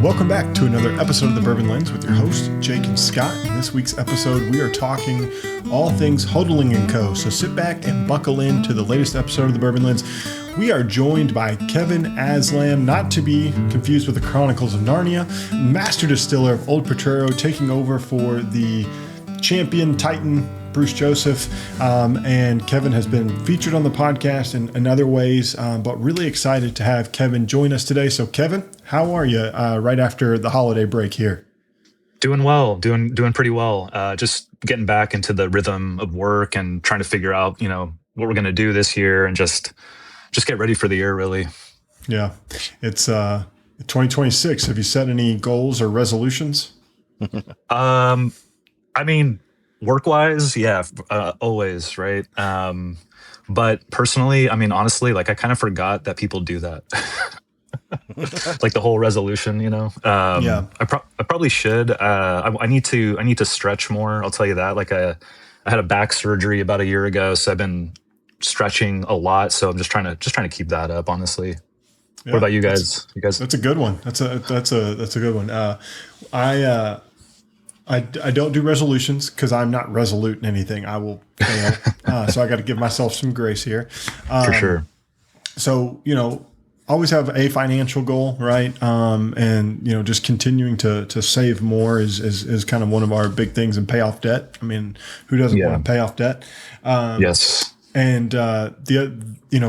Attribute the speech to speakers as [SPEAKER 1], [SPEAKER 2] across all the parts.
[SPEAKER 1] Welcome back to another episode of the Bourbon Lens with your hosts, Jake and Scott. In this week's episode, we are talking all things Hotaling & Co. So sit back and buckle in to the latest episode of the Bourbon Lens. We are joined by Kevin Aslan, not to be confused with the Chronicles of Narnia, master distiller of Old Potrero, taking over for the champion Titan, Bruce Joseph, and Kevin has been featured on the podcast in other ways, but really excited to have Kevin join us today. So Kevin, how are you right after the holiday break here?
[SPEAKER 2] Doing well, doing pretty well. Just getting back into the rhythm of work and trying to figure out, what we're going to do this year and just get ready for the year, really.
[SPEAKER 1] Yeah, it's 2026. Have you set any goals or resolutions?
[SPEAKER 2] Work-wise, yeah, always, right? But personally, honestly, I kind of forgot that people do that. Like the whole resolution,
[SPEAKER 1] Yeah.
[SPEAKER 2] I probably should. I need to stretch more. I'll tell you that. I had a back surgery about a year ago, so I've been stretching a lot. So I'm just trying to keep that up, honestly. Yeah, what about you guys?
[SPEAKER 1] That's a good one. That's a good one. I don't do resolutions because I'm not resolute in anything. I will fail. So I got to give myself some grace here.
[SPEAKER 2] For sure.
[SPEAKER 1] So, always have a financial goal, right? And, just continuing to save more is kind of one of our big things, and pay off debt. Who doesn't want to pay off debt?
[SPEAKER 2] Yes.
[SPEAKER 1] And,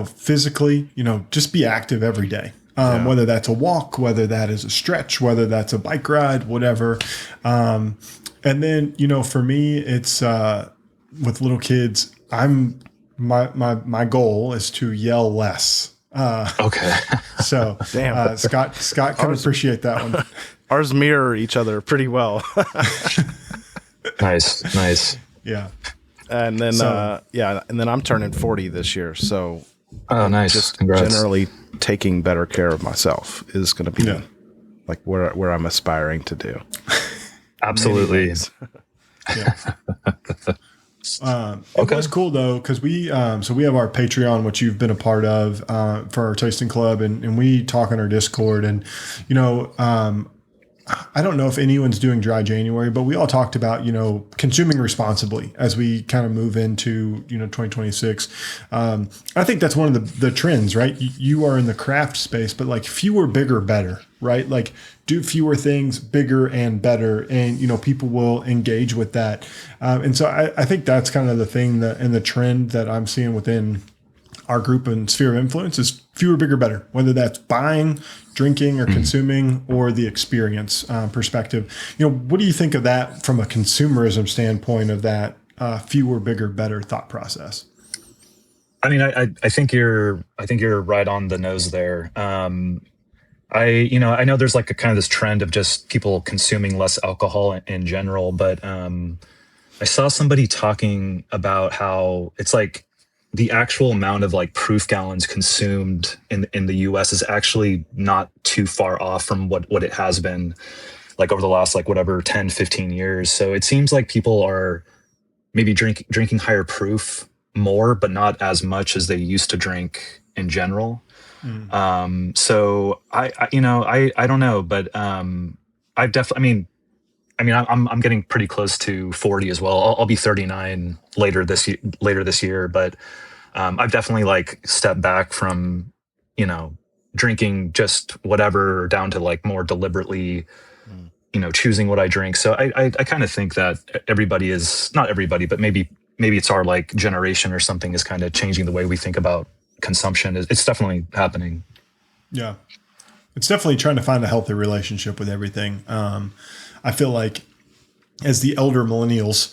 [SPEAKER 1] physically, just be active every day. Whether that's a walk, whether that is a stretch, whether that's a bike ride, whatever. And then, for me, it's with little kids, my goal is to yell less.
[SPEAKER 2] Okay.
[SPEAKER 1] So Scott can appreciate that one.
[SPEAKER 3] Ours mirror each other pretty well.
[SPEAKER 2] Nice.
[SPEAKER 1] Yeah.
[SPEAKER 3] And then, and then I'm turning 40 this year. So
[SPEAKER 2] nice.
[SPEAKER 3] Just
[SPEAKER 2] Congrats.
[SPEAKER 3] Generally taking better care of myself is going to be where I'm aspiring to do.
[SPEAKER 2] Absolutely.
[SPEAKER 1] Yeah. It was cool though, because we have our Patreon, which you've been a part of for our tasting club, and we talk on our Discord, and I don't know if anyone's doing dry January, but we all talked about, consuming responsibly as we kind of move into, 2026. I think that's one of the trends, right? You are in the craft space, but fewer, bigger, better, right? Do fewer things, bigger and better. And, people will engage with that. And so I think that's kind of the thing and the trend that I'm seeing within our group and sphere of influence is fewer, bigger, better, whether that's buying, drinking, or consuming, or the experience perspective. What do you think of that from a consumerism standpoint of that fewer, bigger, better thought process?
[SPEAKER 2] I think you're right on the nose there. I know there's a kind of this trend of just people consuming less alcohol in general, but I saw somebody talking about how it's the actual amount of proof gallons consumed in the US is actually not too far off from what it has been over the last 10, 15 years. So it seems like people are maybe drinking higher proof more, but not as much as they used to drink in general. So I don't know, but I've definitely, I'm getting pretty close to 40 as well. I'll be 39 later this year, but I've definitely stepped back from, drinking just whatever down to more deliberately, choosing what I drink. So I kind of think that everybody is, not everybody, but maybe it's our generation or something is kind of changing the way we think about consumption. It's definitely happening.
[SPEAKER 1] Yeah. It's definitely trying to find a healthy relationship with everything. I feel like as the elder millennials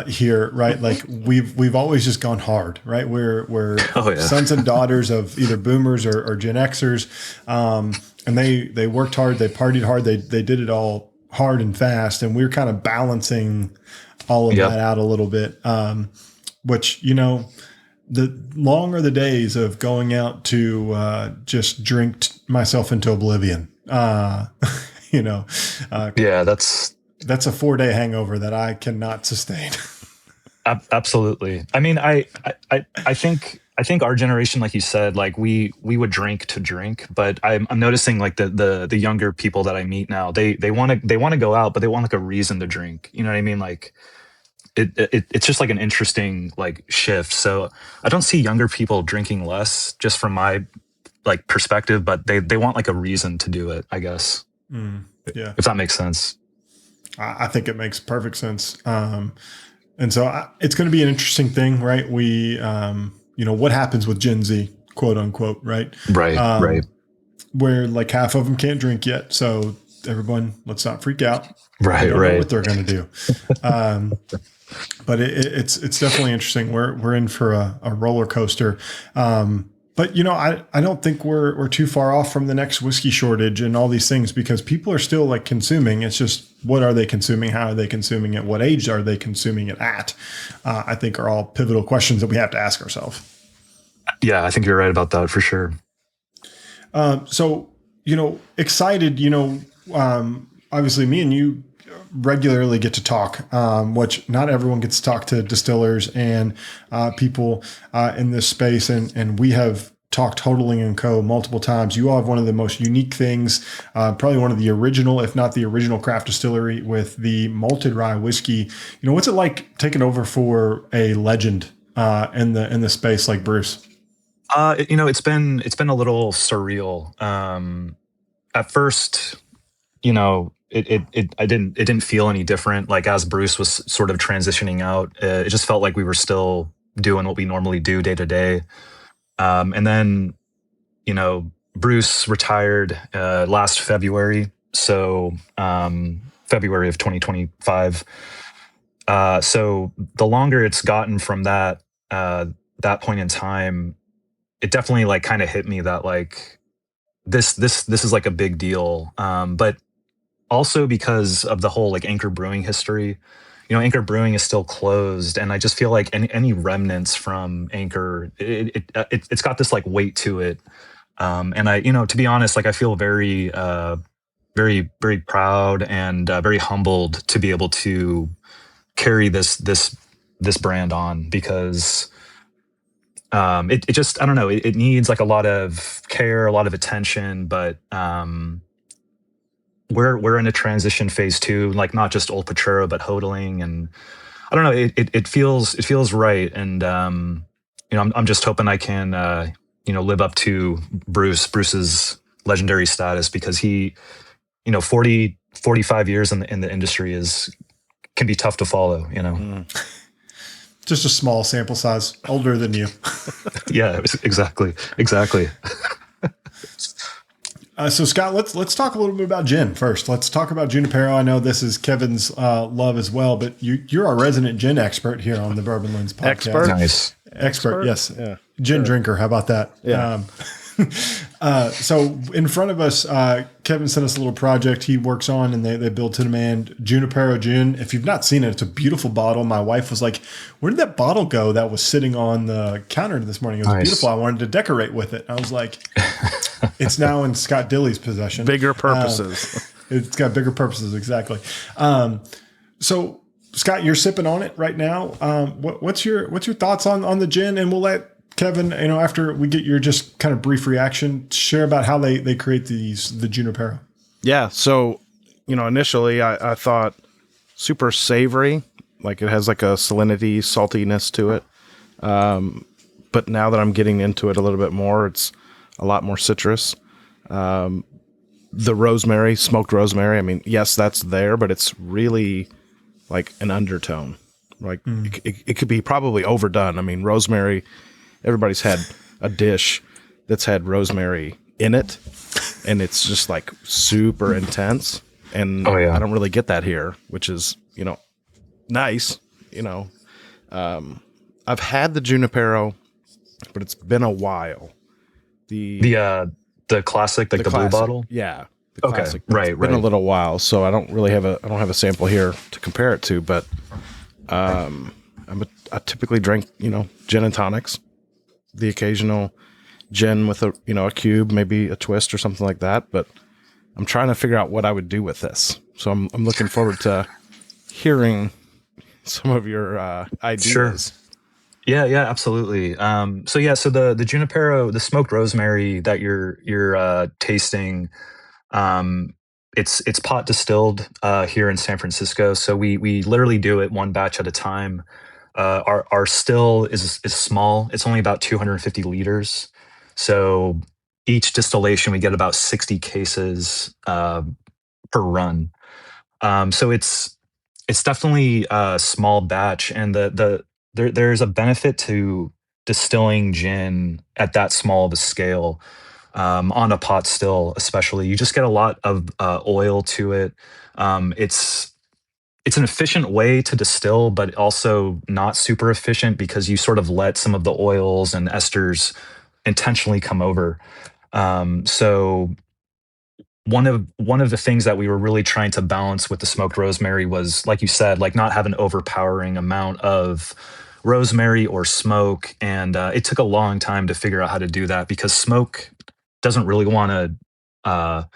[SPEAKER 1] here, right? We've always just gone hard, right? We're sons and daughters of either boomers or Gen Xers. And they worked hard, they partied hard, they did it all hard and fast. And we're kind of balancing all of that out a little bit. Which, the longer the days of going out to just drink myself into oblivion. That's a 4-day hangover that I cannot sustain.
[SPEAKER 2] Absolutely. I think I think our generation, like you said, like we would drink to drink, but I'm noticing like the younger people that I meet now, they want to go out, but they want like a reason to drink. You know what I mean? Like it's just like an interesting like shift. So I don't see younger people drinking less, just from my like perspective, but they want like a reason to do it, I guess.
[SPEAKER 1] Yeah,
[SPEAKER 2] if that makes sense.
[SPEAKER 1] I think it makes perfect sense. And so it's going to be an interesting thing, right? We, what happens with Gen Z, quote unquote, right?
[SPEAKER 2] Right, right.
[SPEAKER 1] Where like half of them can't drink yet. So everyone, let's not freak out.
[SPEAKER 2] Right,
[SPEAKER 1] Know
[SPEAKER 2] right.
[SPEAKER 1] what they're going to do. But it's definitely interesting. We're in for a roller coaster. But I don't think we're too far off from the next whiskey shortage and all these things, because people are still like consuming. It's just, what are they consuming? How are they consuming it? What age are they consuming it at? I think are all pivotal questions that we have to ask ourselves.
[SPEAKER 2] Yeah, I think you're right about that for sure.
[SPEAKER 1] So, excited, obviously me and you regularly get to talk, which not everyone gets to talk to distillers and people in this space. And we have talked Hotaling & Co. multiple times. You all have one of the most unique things, probably one of the original, if not the original craft distillery with the Malted Rye whiskey. What's it like taking over for a legend in the space like Bruce?
[SPEAKER 2] It's been a little surreal. At first, it didn't feel any different. Like as Bruce was sort of transitioning out, it just felt like we were still doing what we normally do day to day. And then, Bruce retired last February, so February of 2025. So the longer it's gotten from that point in time, it definitely like kind of hit me that like this is like a big deal. But also because of the whole like Anchor Brewing history, Anchor Brewing is still closed, and I just feel like any remnants from Anchor, it's got this like weight to it. And I, to be honest, like I feel very, very, very proud and very humbled to be able to carry this brand on, because it just, I don't know, it needs like a lot of care, a lot of attention, but we're in a transition phase too, like not just Old Potrero, but Hotaling, and I don't know, it feels right, and I'm just hoping I can live up to Bruce's legendary status, because he 45 years in the industry can be tough to follow.
[SPEAKER 1] Just a small sample size, older than you.
[SPEAKER 2] Yeah, exactly.
[SPEAKER 1] So Scott, let's talk a little bit about gin first. Let's talk about Junipero. I know this is Kevin's love as well, but you're our resident gin expert here on the Bourbon Lens Podcast.
[SPEAKER 3] Expert?
[SPEAKER 2] Nice.
[SPEAKER 1] Expert, yes.
[SPEAKER 3] Yeah.
[SPEAKER 1] Gin drinker. How about that?
[SPEAKER 3] Yeah.
[SPEAKER 1] So in front of us, Kevin sent us a little project he works on, and they build to demand Junipero Gin. If you've not seen it, it's a beautiful bottle. My wife was like, where did that bottle go that was sitting on the counter this morning? It was beautiful. I wanted to decorate with it. I was like, it's now in Scott Dilly's possession.
[SPEAKER 3] Bigger purposes.
[SPEAKER 1] It's got bigger purposes. Exactly. So Scott, you're sipping on it right now. What's your thoughts on the gin? And we'll let Kevin, after we get your just kind of brief reaction, share about how they create the Junipero.
[SPEAKER 3] Yeah. So, initially I thought super savory, like it has like a salinity, saltiness to it. But now that I'm getting into it a little bit more, it's a lot more citrus. The rosemary, smoked rosemary, I mean, yes, that's there, but it's really like an undertone. Like it could be probably overdone. I mean, rosemary, everybody's had a dish that's had rosemary in it, and it's just like super intense. And I don't really get that here, which is, nice. I've had the Junipero, but it's been a while.
[SPEAKER 2] The classic, like the blue bottle.
[SPEAKER 3] Yeah.
[SPEAKER 2] Okay.
[SPEAKER 3] Classic.
[SPEAKER 2] Right.
[SPEAKER 3] It's been a little while, so I don't have a sample here to compare it to, but I typically drink, gin and tonics, the occasional gin with a cube, maybe a twist or something like that. But I'm trying to figure out what I would do with this. So I'm looking forward to hearing some of your ideas.
[SPEAKER 2] Sure. Yeah, absolutely. So the Junipero, the smoked rosemary that you're tasting, um, it's pot distilled here in San Francisco. So we literally do it one batch at a time. Our still is small. It's only about 250 liters. So each distillation we get about 60 cases per run. So it's definitely a small batch, and there's a benefit to distilling gin at that small of a scale, on a pot still, especially. You just get a lot of oil to it. It's an efficient way to distill, but also not super efficient because you sort of let some of the oils and esters intentionally come over. So one of the things that we were really trying to balance with the smoked rosemary was, like you said, like not have an overpowering amount of rosemary or smoke, and it took a long time to figure out how to do that because smoke doesn't really want to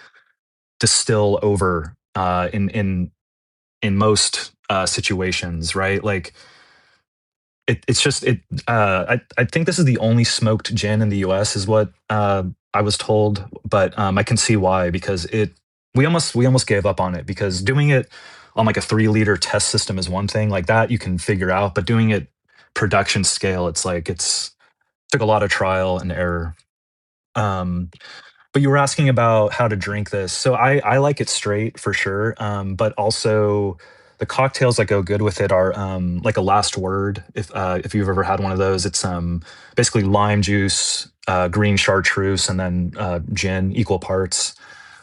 [SPEAKER 2] distill over in most situations, right? Like it's just it. I think this is the only smoked gin in the U.S. is what I was told, but I can see why because we almost gave up on it because doing it on like a 3 liter test system is one thing like that you can figure out, but doing it production scale, it's took a lot of trial and error. Um, but you were asking about how to drink this. So I like it straight for sure. But also the cocktails that go good with it are like a last word. If you've ever had one of those, it's basically lime juice, green chartreuse, and then gin equal parts.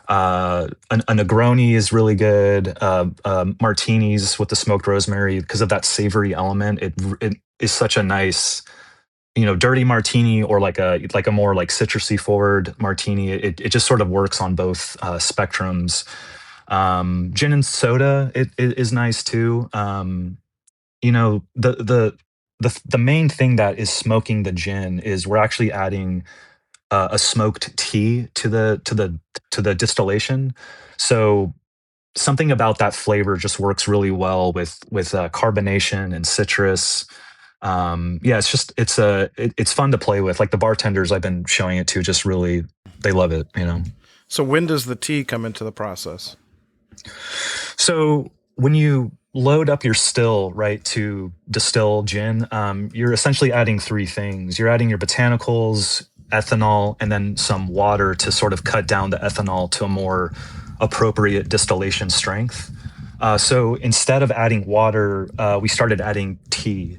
[SPEAKER 2] A Negroni is really good. Martinis with the smoked rosemary because of that savory element. It is such a nice, dirty martini or like a more like citrusy forward martini. It just sort of works on both spectrums. Gin and soda it is nice too. The main thing that is smoking the gin is we're actually adding a smoked tea to the distillation. So something about that flavor just works really well with carbonation and citrus. Yeah, it's fun to play with. Like the bartenders I've been showing it to just really they love it.
[SPEAKER 3] So when does the tea come into the process?
[SPEAKER 2] So when you load up your still, right, to distill gin, you're essentially adding three things. You're adding your botanicals, ethanol, and then some water to sort of cut down the ethanol to a more appropriate distillation strength. So instead of adding water, we started adding tea.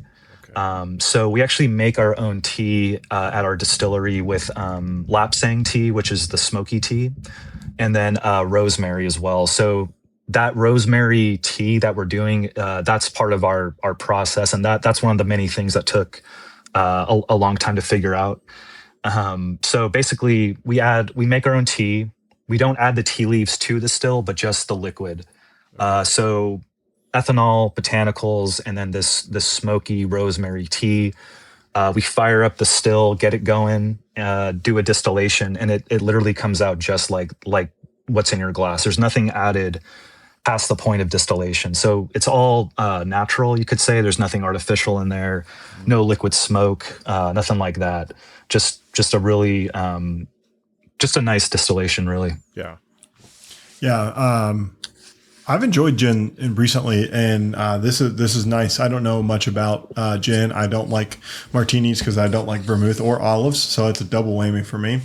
[SPEAKER 2] So we actually make our own tea at our distillery with lapsang tea, which is the smoky tea, and then rosemary as well. So that rosemary tea that we're doing, that's part of our process, and that's one of the many things that took a long time to figure out. So basically, we make our own tea. We don't add the tea leaves to the still, but just the liquid. So ethanol, botanicals, and then this smoky rosemary tea. We fire up the still, get it going, do a distillation, and it literally comes out just like what's in your glass. There's nothing added past the point of distillation. So it's all natural, you could say. There's nothing artificial in there, no liquid smoke, nothing like that. Just a really just a nice distillation, really.
[SPEAKER 3] Yeah.
[SPEAKER 1] Yeah. I've enjoyed gin recently, and this is nice. I don't know much about gin. I don't like martinis because I don't like vermouth or olives, so it's a double whammy for me.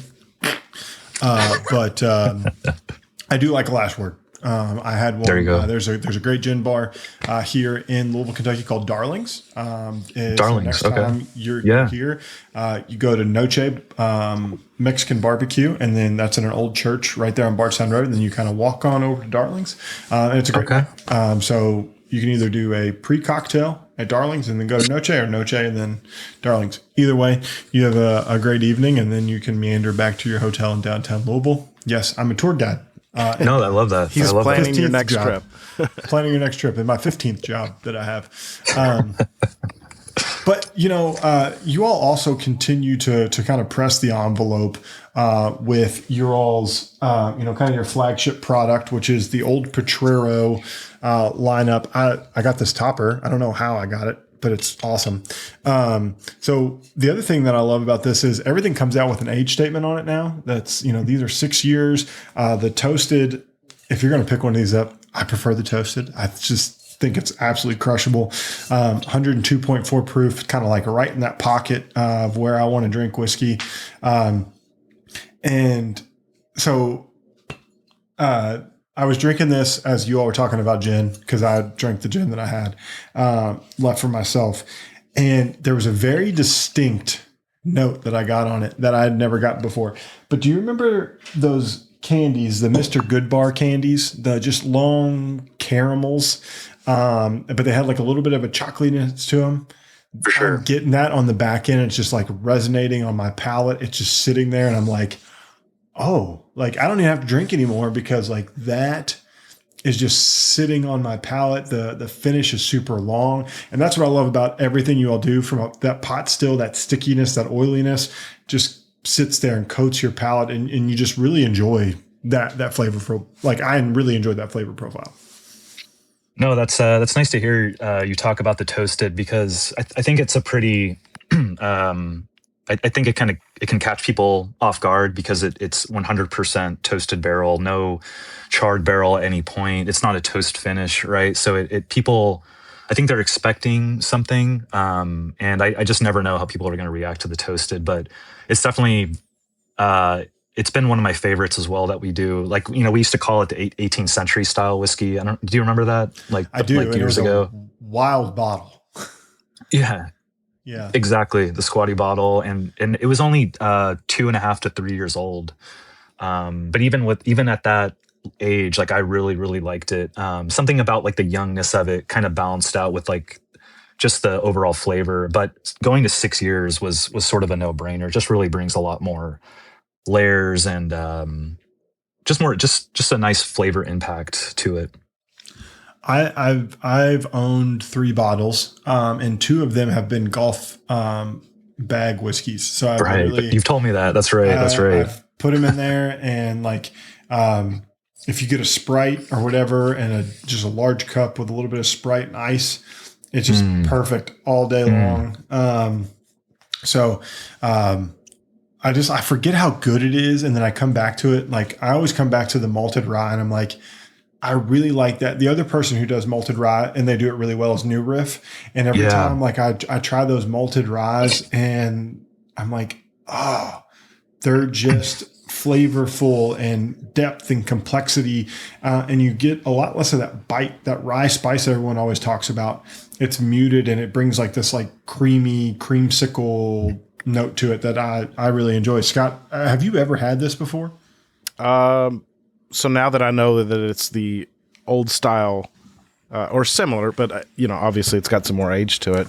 [SPEAKER 1] But I do like a last word. I had one.
[SPEAKER 2] There you go.
[SPEAKER 1] There's a great gin bar here in Louisville, Kentucky called Darlings.
[SPEAKER 2] Darlings.
[SPEAKER 1] So next
[SPEAKER 2] Okay.
[SPEAKER 1] time you're here, you go to Noche Mexican Barbecue, and then that's in an old church right there on Bardstown Road. And then you kind of walk on over to Darlings, and it's a great.
[SPEAKER 2] Okay.
[SPEAKER 1] So you can either do a pre-cocktail at Darlings and then go to Noche, or Noche and then Darlings. Either way, you have a great evening, and then you can meander back to your hotel in downtown Louisville. Yes, I'm a tour guide.
[SPEAKER 2] No, I love that.
[SPEAKER 3] He's planning your next trip.
[SPEAKER 1] Planning your next trip, and my 15th job that I have. But you all also continue to kind of press the envelope with your all's kind of your flagship product, which is the Old Potrero lineup. I got this topper. I don't know how I got it, but it's awesome. So the other thing that I love about this is everything comes out with an age statement on it now. That's, these are 6 years. The toasted, if you're going to pick one of these up, I prefer the toasted. I just think it's absolutely crushable. 102.4 proof, kind of like right in that pocket of where I want to drink whiskey. And so, I was drinking this as you all were talking about gin, because I drank the gin that I had left for myself. And there was a very distinct note that I got on it that I had never gotten before. But do you remember those candies, the Mr. Goodbar candies, the just long caramels? But they had like a little bit of a chocolatiness to them.
[SPEAKER 2] For sure.
[SPEAKER 1] I'm getting that on the back end. It's just like resonating on my palate. It's just sitting there and I'm like, oh, like I don't even have to drink anymore because like that is just sitting on my palate. The finish is super long. And that's what I love about everything you all do from that pot still, that stickiness, that oiliness just sits there and coats your palate. And you just really enjoy that flavor. Like I really enjoyed that flavor profile.
[SPEAKER 2] No, that's nice to hear you talk about the toasted, because I think it's a pretty, I think it can catch people off guard because it's 100% toasted barrel, no charred barrel at any point. It's not a toast finish, right? So people, I think they're expecting something, and I just never know how people are going to react to the toasted. But it's definitely it's been one of my favorites as well that we do. Like, we used to call it the 18th century style whiskey. Do you remember that? Like
[SPEAKER 1] I do.
[SPEAKER 2] Like years ago.
[SPEAKER 1] Wild bottle.
[SPEAKER 2] Yeah.
[SPEAKER 1] Yeah,
[SPEAKER 2] exactly. The squatty bottle. And it was only 2.5 to 3 years old. But even at that age, like I really, really liked it. Something about like the youngness of it kind of balanced out with like just the overall flavor. But going to 6 years was sort of a no brainer. Just really brings a lot more layers and just a nice flavor impact to it.
[SPEAKER 1] I've owned 3 bottles, and 2 of them have been golf bag whiskeys. So I've
[SPEAKER 2] right, you've told me that. That's right. That's right.
[SPEAKER 1] I've put them in there, and like if you get a Sprite or whatever, and just a large cup with a little bit of Sprite and ice, it's just perfect all day long. I forget how good it is, and then I come back to it. Like I always come back to the malted rye, and I'm like, I really like that. The other person who does malted rye, and they do it really well, is New Riff. And every time like I try those malted ryes, and I'm like, they're just flavorful and depth and complexity. And you get a lot less of that bite, that rye spice everyone always talks about. It's muted, and it brings like this like creamy creamsicle note to it that I really enjoy. Scott, have you ever had this before?
[SPEAKER 3] So now that I know that it's the old style or similar, but obviously it's got some more age to it.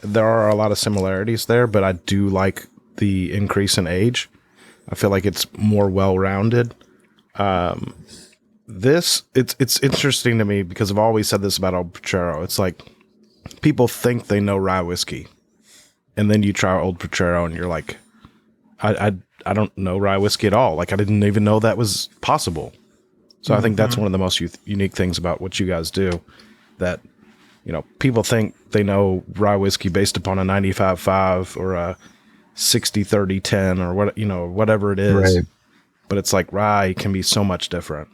[SPEAKER 3] There are a lot of similarities there, but I do like the increase in age. I feel like it's more well-rounded. It's interesting to me because I've always said this about Old Potrero. It's like people think they know rye whiskey, and then you try Old Potrero and you're like, I don't know rye whiskey at all. Like I didn't even know that was possible. So I think that's one of the most unique things about what you guys do, that, people think they know rye whiskey based upon a 95.5 or a 60-30-10 or whatever it is.
[SPEAKER 2] Right.
[SPEAKER 3] But it's like rye can be so much different.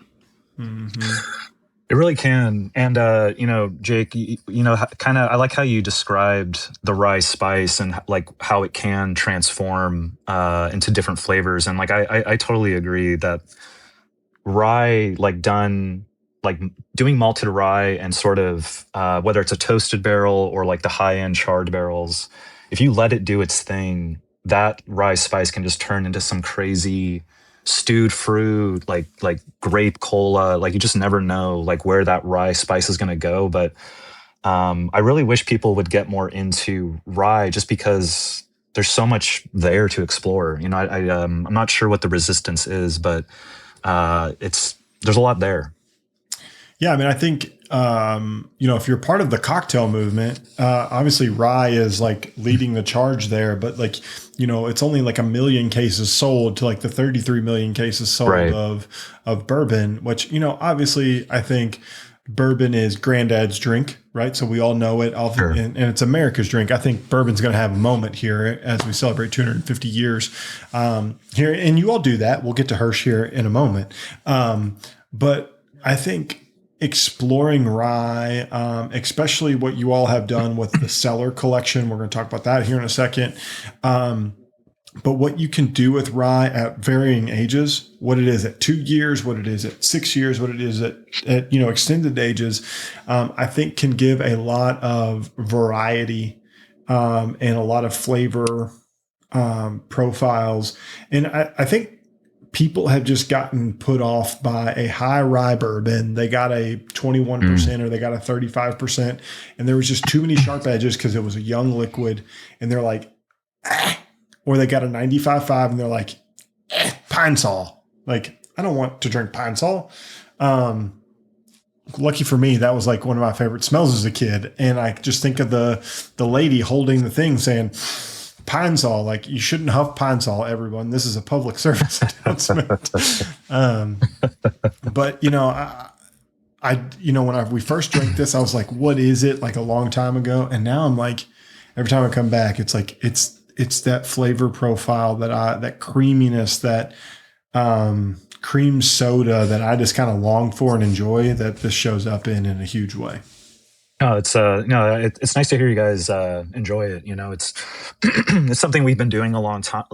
[SPEAKER 2] It really can. And, Jake, I like how you described the rye spice and like how it can transform into different flavors. And like, I totally agree that rye, like doing malted rye and sort of, whether it's a toasted barrel or like the high end charred barrels, if you let it do its thing, that rye spice can just turn into some crazy stewed fruit, like grape cola. Like you just never know like where that rye spice is going to go. But I really wish people would get more into rye just because there's so much there to explore. I'm not sure what the resistance is, but there's a lot there.
[SPEAKER 1] Yeah, I mean, I think if you're part of the cocktail movement, obviously rye is like leading the charge there, but like, it's only like 1 million cases sold to like the 33 million cases sold
[SPEAKER 2] right.
[SPEAKER 1] of bourbon, which, obviously I think bourbon is granddad's drink, right? So we all know it,
[SPEAKER 2] Sure.
[SPEAKER 1] and it's America's drink. I think bourbon's going to have a moment here as we celebrate 250 years here. And you all do that. We'll get to Hirsch here in a moment. But I think exploring rye, especially what you all have done with the cellar collection, we're going to talk about that here in a second. But what you can do with rye at varying ages, what it is at 2 years, what it is at 6 years, what it is at extended ages, I think can give a lot of variety and a lot of flavor profiles. And I think people have just gotten put off by a high rye bourbon. They got a 21% or they got a 35%, and there was just too many sharp edges because it was a young liquid, and they're like, ah. Or they got a 95.5 and they're like, Pine Sol. Like, I don't want to drink Pine Sol. Lucky for me, that was like one of my favorite smells as a kid. And I just think of the lady holding the thing saying, Pine Sol, like, you shouldn't huff Pine Sol, everyone. This is a public service announcement. But, when we first drank this, I was like, what is it? Like a long time ago. And now I'm like, every time I come back, it's like, it's that flavor profile that creaminess, that cream soda that I just kind of long for and enjoy, that this shows up in a huge way.
[SPEAKER 2] No, it's nice to hear you guys enjoy it. It's it's something we've been doing a long time.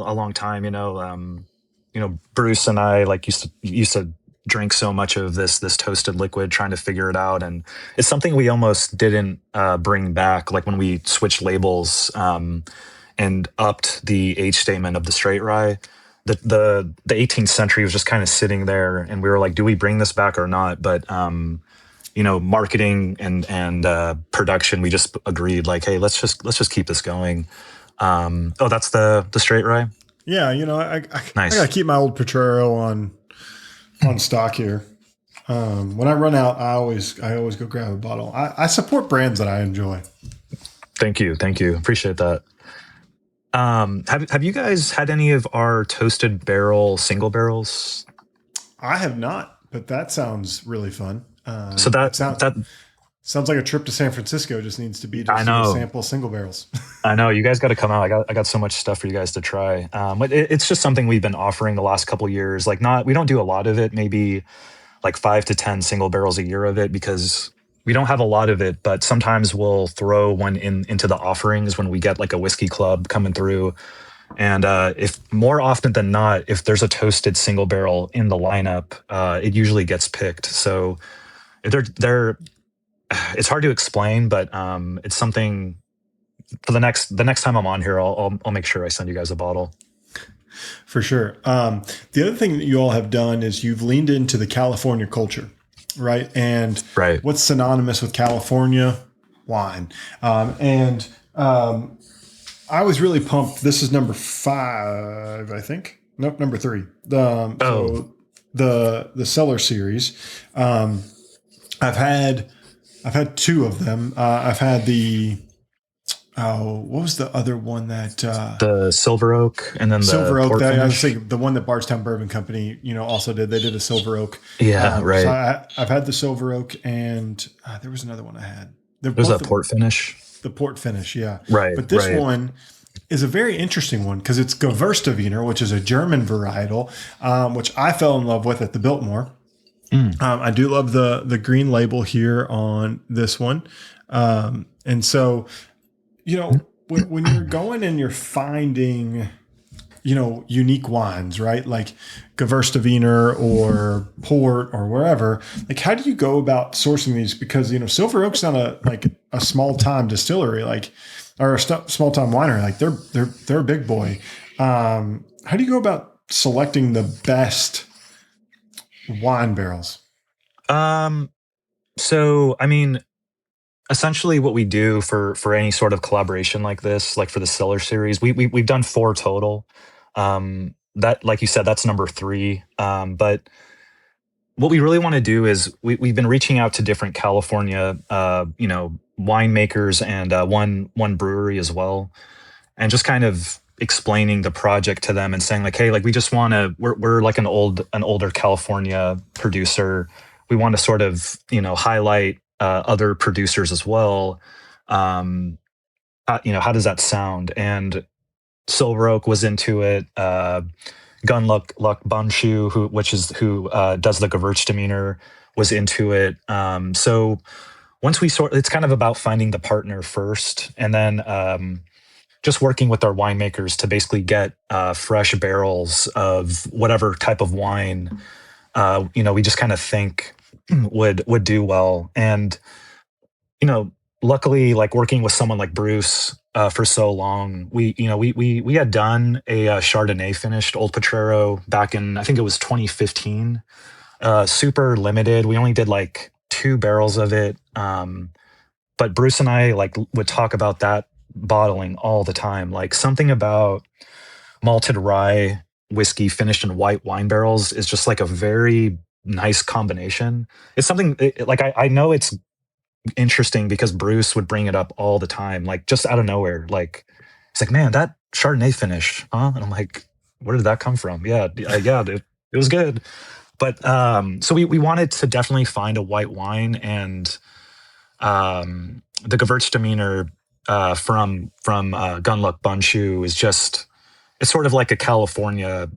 [SPEAKER 2] Bruce and I used to drink so much of this toasted liquid, trying to figure it out, and it's something we almost didn't bring back, like when we switched labels and upped the age statement of the straight rye. The 18th century was just kind of sitting there, and we were like, do we bring this back or not? But marketing and production, we just agreed, like, hey, let's just keep this going. That's the straight rye.
[SPEAKER 1] Yeah, I gotta keep my Old Potrero on stock here. When I run out, I always go grab a bottle. I support brands that I enjoy.
[SPEAKER 2] Thank you, appreciate that. Have you guys had any of our toasted barrel single barrels?
[SPEAKER 1] I have not, but that sounds really fun.
[SPEAKER 2] So that
[SPEAKER 1] sounds like a trip to San Francisco just needs to be just sample single barrels.
[SPEAKER 2] I know, you guys got to come out. I got so much stuff for you guys to try. But it's just something we've been offering the last couple of years. Like, we don't do a lot of it, maybe like 5 to 10 single barrels a year of it, because we don't have a lot of it, but sometimes we'll throw one into the offerings when we get like a whiskey club coming through. And if more often than not, if there's a toasted single barrel in the lineup, it usually gets picked. So they're it's hard to explain, but it's something for the next time I'm on here, I'll make sure I send you guys a bottle.
[SPEAKER 1] For sure. The other thing that you all have done is you've leaned into the California culture. Right. And what's synonymous with California? Wine. I was really pumped. This is number 5, I think. Nope, number 3. So the Cellar series. I've had 2 of them. I've had what was the other one that
[SPEAKER 2] the Silver Oak, and then the
[SPEAKER 1] Silver Oak?
[SPEAKER 2] I
[SPEAKER 1] was thinking the one that Bardstown Bourbon Company, also did. They did a Silver Oak.
[SPEAKER 2] Yeah, right.
[SPEAKER 1] So I've had the Silver Oak, and there was another one I had.
[SPEAKER 2] There's a port finish.
[SPEAKER 1] The port finish, yeah.
[SPEAKER 2] Right.
[SPEAKER 1] But this one is a very interesting one because it's Gewürztraminer, which is a German varietal, which I fell in love with at the Biltmore. I do love the green label here on this one, and so. When you're going and you're finding, unique wines, right? Like Gewürztraminer or port or wherever, like, how do you go about sourcing these? Because, Silver Oak's not a small time distillery, or a small time winery. Like they're a big boy. How do you go about selecting the best wine barrels?
[SPEAKER 2] So, I mean, essentially what we do for any sort of collaboration like this, like for the Cellar series, we've done 4 total. That, like you said, that's number 3. But what we really want to do is we've been reaching out to different California, winemakers and one brewery as well, and just kind of explaining the project to them and saying like, hey, like we just want to, we're like an older California producer. we want to sort of, highlight other producers as well. How does that sound? And Silver Oak was into it. Gunluck Banshu, who does the Gewürztraminer, was into it. So once it's kind of about finding the partner first, and then just working with our winemakers to basically get fresh barrels of whatever type of wine, we just kind of think would do well. And, luckily, like working with someone like Bruce for so long, we had done a Chardonnay finished Old Potrero back in, I think it was 2015, super limited. We only did like 2 barrels of it. But Bruce and I would talk about that bottling all the time. Like something about malted rye whiskey finished in white wine barrels is just like a very nice combination. It's something I know it's interesting because Bruce would bring it up all the time, like just out of nowhere. Like it's like, man, that Chardonnay finish, huh? And I'm like, where did that come from? Yeah, it was good. But so we wanted to definitely find a white wine, and the Gewürztraminer from Gunluck Banshu is it's sort of like a California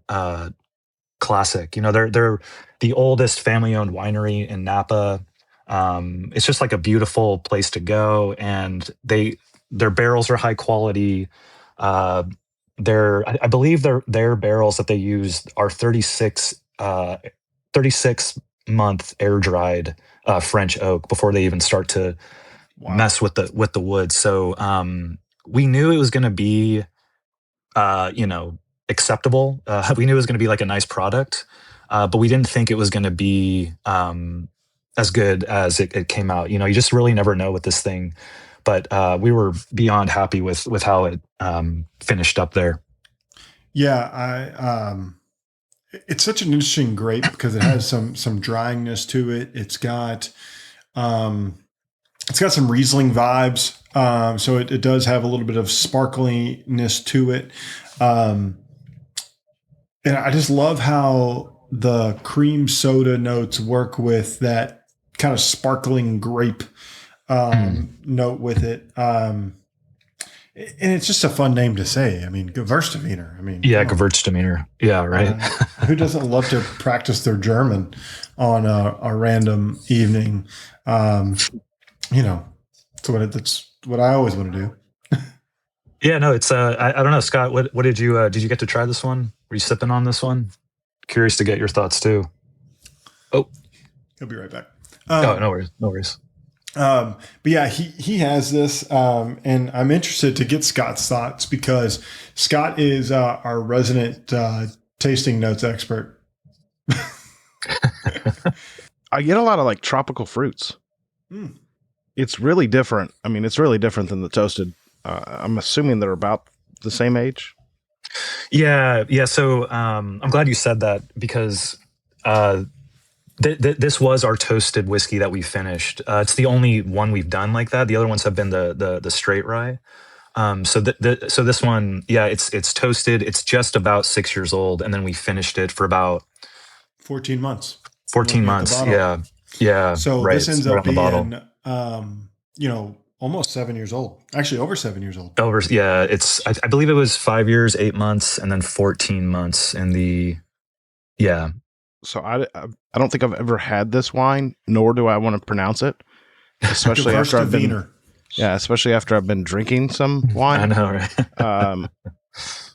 [SPEAKER 2] classic. They're the oldest family-owned winery in Napa. It's just like a beautiful place to go, and their barrels are high quality. I believe their barrels that they use are 36 month air dried French oak before they even start to mess with the wood. So we knew it was going to be acceptable. We knew it was going to be like a nice product, but we didn't think it was going to be as good as it came out. You just really never know with this thing. But we were beyond happy with how it finished up there.
[SPEAKER 1] Yeah, it's such an interesting grape because it has some dryingness to it. It's got some Riesling vibes. So it does have a little bit of sparkliness to it. And I just love how the cream soda notes work with that kind of sparkling grape note with it. And it's just a fun name to say. I mean, Gewürztraminer.
[SPEAKER 2] Gewürztraminer. Yeah, right.
[SPEAKER 1] Who doesn't love to practice their German on a random evening? That's what I always want to do.
[SPEAKER 2] Yeah, no, it's I don't know, Scott. What did you get to try this one? Were you sipping on this one? Curious to get your thoughts too. Oh,
[SPEAKER 1] he'll be right back.
[SPEAKER 2] No worries.
[SPEAKER 1] But yeah, he has this, and I'm interested to get Scott's thoughts because Scott is our resident tasting notes expert.
[SPEAKER 3] I get a lot of like tropical fruits. It's really different. I mean, it's really different than the toasted. I'm assuming they're about the same age.
[SPEAKER 2] Yeah. So I'm glad you said that because this was our toasted whiskey that we finished. It's the only one we've done like that. The other ones have been the straight rye. So this one, yeah, it's toasted. It's just about 6 years old, and then we finished it for about
[SPEAKER 1] 14 months.
[SPEAKER 2] 14 months. Yeah.
[SPEAKER 1] So
[SPEAKER 2] right,
[SPEAKER 1] this ends up
[SPEAKER 2] being,
[SPEAKER 1] almost 7 years old. Actually, over 7 years old.
[SPEAKER 2] I believe it was 5 years, 8 months, and then 14 months in the. Yeah.
[SPEAKER 3] So I don't think I've ever had this wine, nor do I want to pronounce it, especially after I've been drinking some wine.
[SPEAKER 2] I know, right?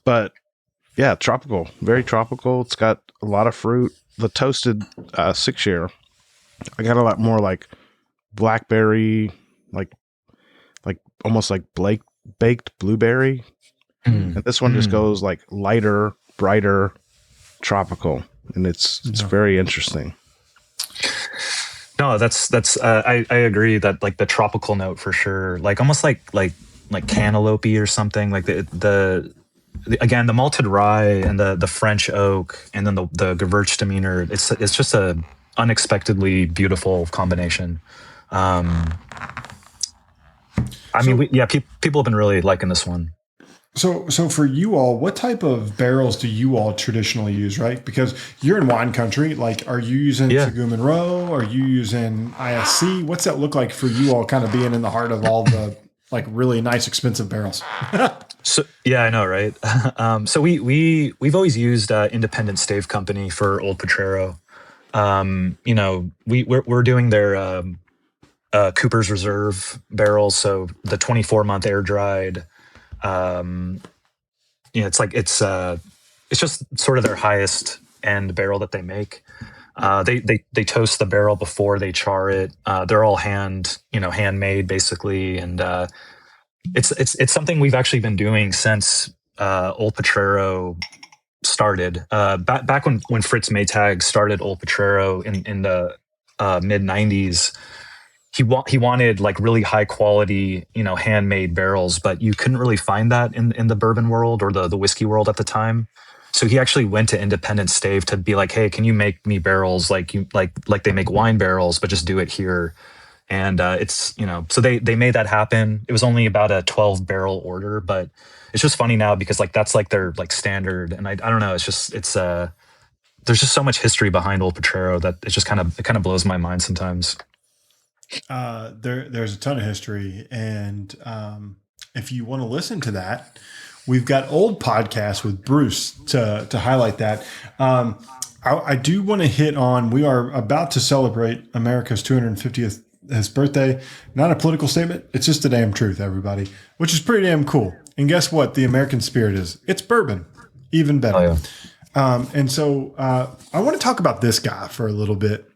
[SPEAKER 3] But yeah, tropical, very tropical. It's got a lot of fruit. The toasted 6 year, I got a lot more like blackberry, like almost like baked blueberry. And this one just goes like lighter, brighter, tropical. And it's very interesting.
[SPEAKER 2] No, that's I agree that like the tropical note for sure, like almost like cantaloupe or something, like the again the malted rye and the French oak and then the Gewürztraminer. It's just a unexpectedly beautiful combination. People have been really liking this one.
[SPEAKER 1] So for you all, what type of barrels do you all traditionally use, right? Because you're in wine country. Like, are you using
[SPEAKER 2] Yeah.
[SPEAKER 1] Sagum Row? Are you using ISC? What's that look like for you all, kind of being in the heart of all the like really nice, expensive barrels?
[SPEAKER 2] So yeah, I know, right? So we've always used Independent Stave Company for Old Potrero. We're doing their Cooper's Reserve barrels, so the 24-month air dried. Um, it's just sort of their highest end barrel that they make. They toast the barrel before they char it. They're all handmade basically, and it's something we've actually been doing since Old Potrero started. Back when Fritz Maytag started Old Potrero in the mid '90s, he wanted like really high quality, handmade barrels, but you couldn't really find that in the bourbon world or the whiskey world at the time. So he actually went to Independent Stave to be like, hey, can you make me barrels like they make wine barrels, but just do it here. And so they made that happen. It was only about a 12 barrel order, but it's just funny now because like that's like their like standard. And I don't know, there's just so much history behind Old Potrero that it kind of blows my mind sometimes.
[SPEAKER 1] There's a ton of history, and if you want to listen to that, we've got old podcasts with Bruce to highlight that. I do want to hit on. We are about to celebrate America's 250th his birthday. Not a political statement. It's just the damn truth, everybody, which is pretty damn cool. And guess what? The American spirit is. It's bourbon, even better.
[SPEAKER 2] Oh, yeah.
[SPEAKER 1] And so I want to talk about this guy for a little bit.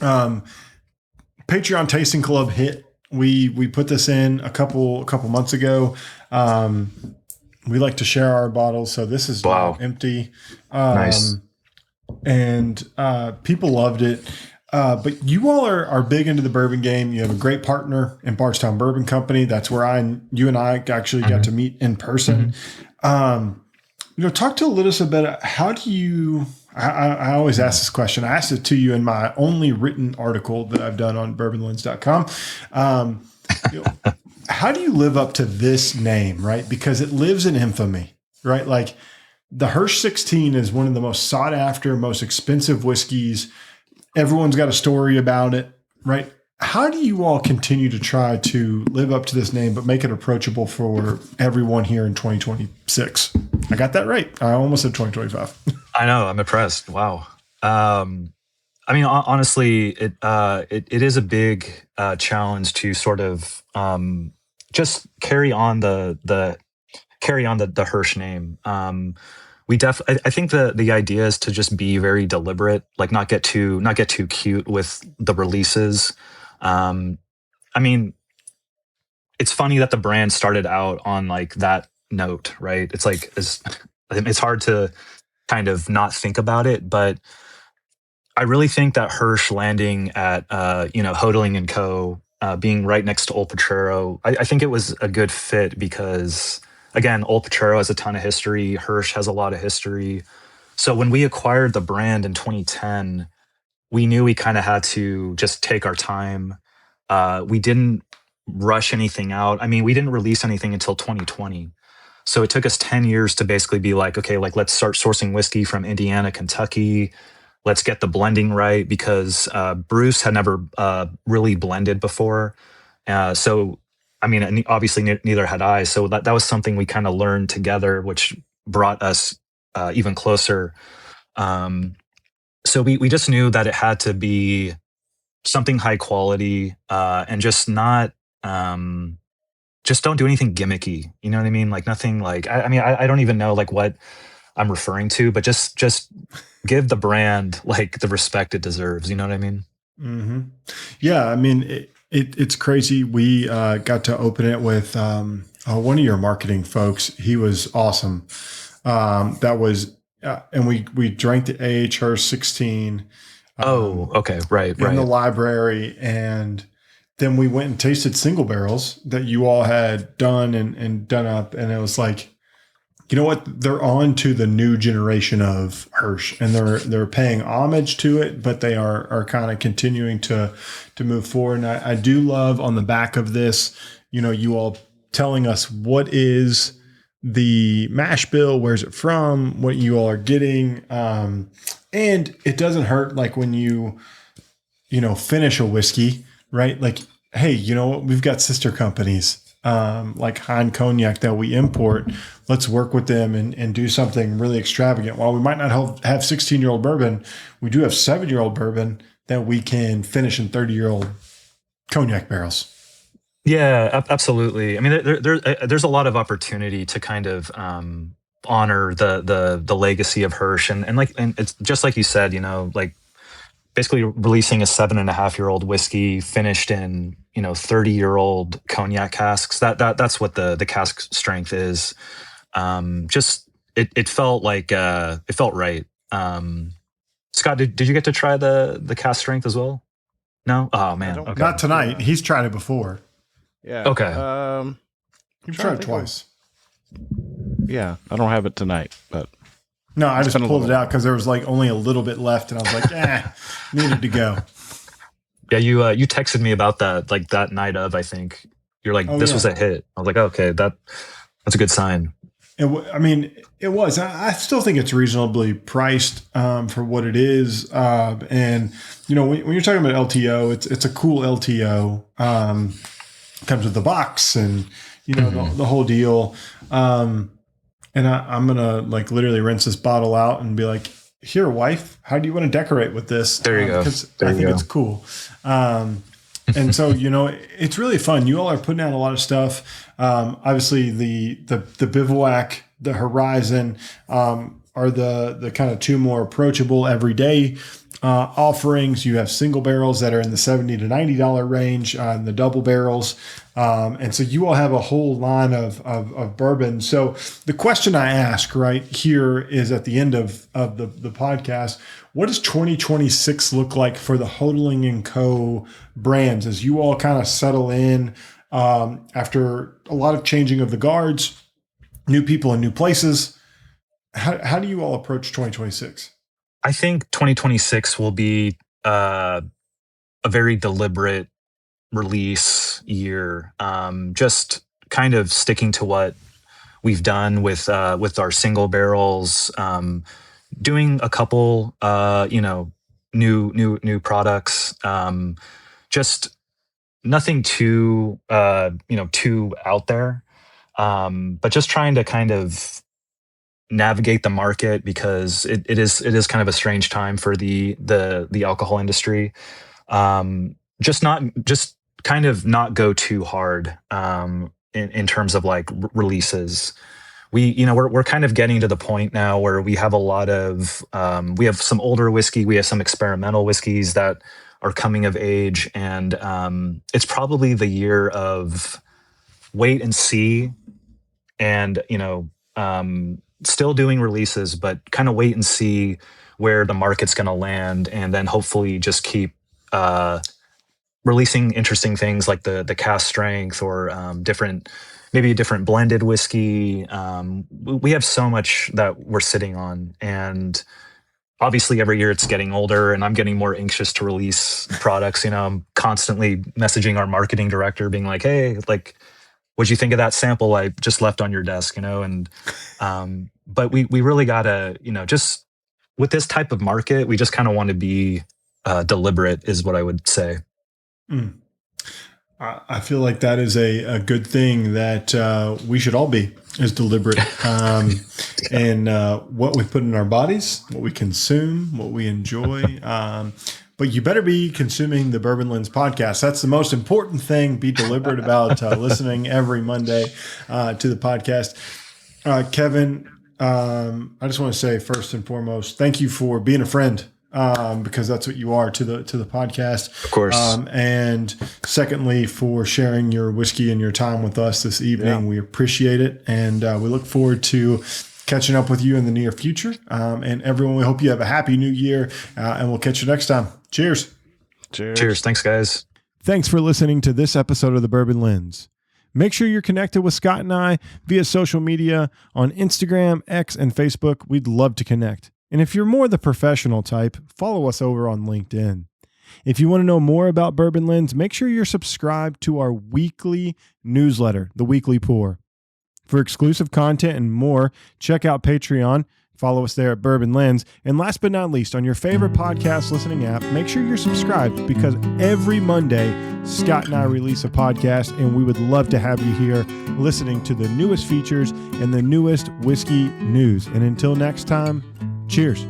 [SPEAKER 1] Patreon Tasting Club hit. We put this in a couple months ago. We like to share our bottles, so this is now empty.
[SPEAKER 2] Nice.
[SPEAKER 1] And people loved it. But you all are big into the bourbon game. You have a great partner in Bardstown Bourbon Company. That's where you and I actually got to meet in person. Talk to us about how do you. I always ask this question. I asked it to you in my only written article that I've done on bourbonlens.com. How do you live up to this name, right? Because it lives in infamy, right? Like the Hirsch 16 is one of the most sought after, most expensive whiskeys. Everyone's got a story about it, right? How do you all continue to try to live up to this name, but make it approachable for everyone here in 2026? I got that right. I almost said 2025.
[SPEAKER 2] I know. I'm impressed. Wow. Honestly, it is a big challenge to sort of just carry on the Hirsch name. I think the idea is to just be very deliberate, like not get too cute with the releases. It's funny that the brand started out on like that note, right? It's like it's hard to kind of not think about it, but I really think that Hirsch landing at Hotaling and Co. Being right next to Old Potrero, I think it was a good fit because again, Old Potrero has a ton of history. Hirsch has a lot of history. So when we acquired the brand in 2010, we knew we kind of had to just take our time. We didn't rush anything out. We didn't release anything until 2020. So it took us 10 years to basically be like, okay, like let's start sourcing whiskey from Indiana, Kentucky. Let's get the blending right because Bruce had never really blended before. Obviously neither had I. So that was something we kind of learned together, which brought us even closer. So we just knew that it had to be something high quality and just not, just don't do anything gimmicky. You know what I mean? Like nothing like, I don't even know like what I'm referring to, but just give the brand like the respect it deserves. You know what I mean?
[SPEAKER 1] Mm-hmm. Yeah. It's crazy. We got to open it with one of your marketing folks. He was awesome. And we drank the AH Hirsch 16.
[SPEAKER 2] Okay. Right.
[SPEAKER 1] In the library. And then we went and tasted single barrels that you all had done and done up. And it was like, you know what? They're on to the new generation of Hirsch, and they're paying homage to it, but they are kind of continuing to move forward. And I do love on the back of this, you all telling us what is the mash bill, where's it from, what you all are getting. And it doesn't hurt like when you finish a whiskey, right? Like, hey, you know what? We've got sister companies like Hein Cognac that we import. Let's work with them and do something really extravagant. While we might not have 16-year-old bourbon, we do have 7-year-old bourbon that we can finish in 30-year-old cognac barrels.
[SPEAKER 2] Yeah, absolutely. I mean, there's a lot of opportunity to kind of honor the legacy of Hirsch, and it's just like you said, like basically releasing a 7.5-year-old whiskey finished in 30-year-old cognac casks. That's what the cask strength is. Just it felt like it felt right. Scott, did you get to try the cask strength as well? No? Oh man. Okay.
[SPEAKER 1] Not tonight. He's tried it before.
[SPEAKER 3] Yeah.
[SPEAKER 2] Okay.
[SPEAKER 1] You've tried it twice.
[SPEAKER 3] Yeah. I don't have it tonight, but
[SPEAKER 1] no, I just pulled it out because there was like only a little bit left, and I was like, needed to go.
[SPEAKER 2] Yeah, you texted me about that like that night of, I think. You're like, this was a hit. I was like, okay, that's a good sign.
[SPEAKER 1] It was. I still think it's reasonably priced for what it is. And when you're talking about LTO, it's a cool LTO. Comes with the box and the whole deal. And I'm gonna like literally rinse this bottle out and be like, "Here, wife, how do you want to decorate with this?"
[SPEAKER 2] There you go.
[SPEAKER 1] Because I think it's cool. And so it's really fun. You all are putting out a lot of stuff. Obviously, the Bivouac, the Horizon are the kind of two more approachable everyday offerings. You have single barrels that are in the $70 to $90 range, and the double barrels. And so you all have a whole line of bourbon. So the question I ask right here is at the end of the podcast, what does 2026 look like for the Hotaling & Co. brands as you all kind of settle in after a lot of changing of the guards, new people in new places? How do you all approach 2026?
[SPEAKER 2] I think 2026 will be a very deliberate release year. Just kind of sticking to what we've done with our single barrels, doing a couple new products. Just nothing too too out there, but just trying to kind of navigate the market because it is kind of a strange time for the alcohol industry. Just kind of not go too hard in terms of like releases. We're kind of getting to the point now where we have a lot of we have some older whiskey, we have some experimental whiskeys that are coming of age, and it's probably the year of wait and see, and still doing releases, but kind of wait and see where the market's going to land, and then hopefully just keep releasing interesting things like the cask strength or maybe a different blended whiskey. We have so much that we're sitting on, and obviously every year it's getting older, and I'm getting more anxious to release products. I'm constantly messaging our marketing director being like, hey, like, what'd you think of that sample I just left on your desk, and but we really gotta, just with this type of market, we just kind of want to be deliberate is what I would say.
[SPEAKER 1] I feel like that is a good thing that we should all be, is deliberate. And what we put in our bodies, what we consume, what we enjoy. But you better be consuming the Bourbon Lens podcast. That's the most important thing. Be deliberate about listening every Monday to the podcast. Kevin, I just want to say first and foremost, thank you for being a friend, because that's what you are to the podcast. Of
[SPEAKER 2] course.
[SPEAKER 1] And secondly, for sharing your whiskey and your time with us this evening. Yeah. We appreciate it. And we look forward to catching up with you in the near future. And everyone, we hope you have a happy new year, and we'll catch you next time. Cheers.
[SPEAKER 2] Cheers. Thanks, guys.
[SPEAKER 1] Thanks for listening to this episode of the Bourbon Lens. Make sure you're connected with Scott and I via social media on Instagram, X, and Facebook. We'd love to connect. And if you're more the professional type, follow us over on LinkedIn. If you want to know more about Bourbon Lens, make sure you're subscribed to our weekly newsletter, The Weekly Pour. For exclusive content and more, check out Patreon. Follow us there at Bourbon Lens. And last but not least, on your favorite podcast listening app, make sure you're subscribed because every Monday, Scott and I release a podcast, and we would love to have you here listening to the newest features and the newest whiskey news. And until next time, cheers.